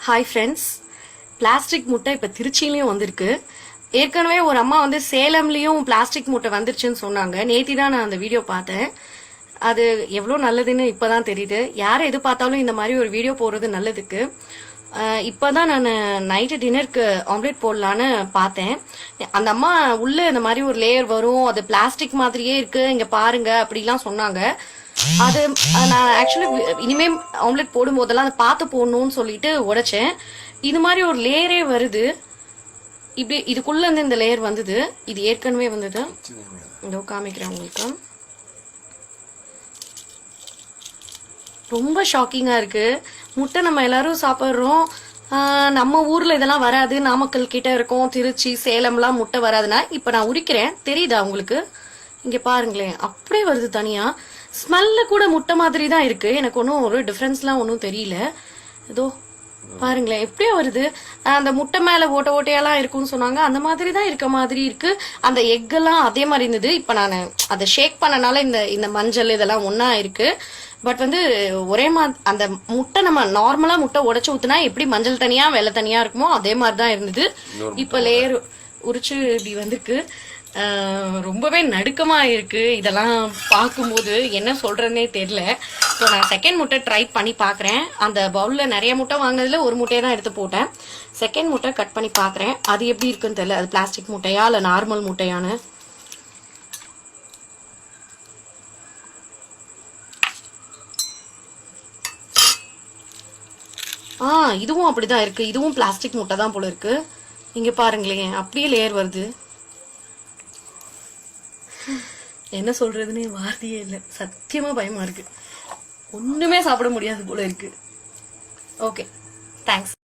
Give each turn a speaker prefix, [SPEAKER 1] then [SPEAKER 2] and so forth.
[SPEAKER 1] Hi friends, plastic முட்டை இப்போ திருச்சியிலையும் வந்திருக்கு. ஏற்கனவே ஒரு அம்மா வந்து சேலம்லேயும் பிளாஸ்டிக் முட்டை வந்துருச்சுன்னு சொன்னாங்க. நேத்தி தான் நான் அந்த வீடியோ பார்த்தேன். அது எவ்வளோ நல்லதுன்னு இப்போதான் தெரியுது. யாரை எது பார்த்தாலும் இந்த மாதிரி ஒரு வீடியோ போடுறது நல்லதுக்கு. இப்போதான் நான் நைட்டு டின்னருக்கு ஆம்லேட் போடலான்னு பார்த்தேன். அந்த அம்மா உள்ள இந்த மாதிரி ஒரு லேயர் வரும், அது பிளாஸ்டிக் மாதிரியே இருக்கு, இங்க பாருங்க அப்படிலாம் சொன்னாங்க. அது நான் ஆக்சுவலி இனிமே ஆம்லெட் போடும் போதெல்லாம் அதை பார்த்து போடணும்னு சொல்லிட்டு உடைச்சேன். இது மாதிரி ஒரு லேயரே வருது. இப்படி இதுக்குள்ள இருந்து இந்த லேயர் வந்தது. இது ஏற்கனவே வந்தது. இதோ காமிக்கிறேன் உங்களுக்கு. ரொம்ப ஷாக்கிங்கா இருக்கு. முட்டை நம்ம எல்லாரும் சாப்பிட்றோம். நம்ம ஊர்ல இதெல்லாம் வராது. நாமக்கல் கிட்ட இருக்கும், திருச்சி சேலம்லாம் முட்டை வராதுன்னா இப்ப நான் உரிக்கிறேன், தெரியுதா உங்களுக்கு? இங்க பாருங்களேன், அப்படியே வருது தனியா. ஸ்மெல்ல கூட முட்டை மாதிரி தான் இருக்கு. எனக்கு ஒன்றும் ஒரு டிஃப்ரென்ஸ்லாம் ஒன்றும் தெரியல. ஏதோ பாருங்களேன் எப்படியா வருது. அந்த முட்டை மேல ஓட்ட ஓட்டையெல்லாம் இருக்கும்னு சொன்னாங்க, அந்த மாதிரி தான் இருக்க மாதிரி இருக்கு. அந்த எக்கெல்லாம் அதே மாதிரி இருந்தது. இப்ப நான் அதை ஷேக் பண்ணனால இந்த மஞ்சள் இதெல்லாம் ஒன்னா இருக்கு. பட் வந்து ஒரே அந்த முட்டை நம்ம நார்மலா முட்டை உடைச்சு ஊத்துனா எப்படி மஞ்சள் தனியா வெள்ளை தனியா இருக்குமோ அதே மாதிரிதான் இருந்தது. இப்ப லேயர் உரிச்சு இப்படி வந்திருக்கு. ரொம்பவே நடுக்கமா இருக்கு. இதெல்லாம் பார்க்கும்போது என்ன சொல்றதுன்னே தெரியல. ஸோ நான் செகண்ட் முட்டை ட்ரை பண்ணி பார்க்குறேன். அந்த பவுலில் நிறைய முட்டை வாங்கினதுல ஒரு முட்டையை தான் எடுத்து போட்டேன். செகண்ட் முட்டை கட் பண்ணி பார்க்குறேன், அது எப்படி இருக்குன்னு தெரியல. அது பிளாஸ்டிக் முட்டையா இல்லை நார்மல் முட்டையானு. இதுவும் அப்படிதான் இருக்கு. இதுவும் பிளாஸ்டிக் முட்டை தான் போல இருக்கு. இங்க பாருங்களேன், அப்படியே லேயர் வருது. என்ன சொல்றதுன்னு வார்த்தையே இல்லை. சத்தியமா பயமா இருக்கு. ஒண்ணுமே சாப்பிட முடியாது போல இருக்கு. Okay, thanks.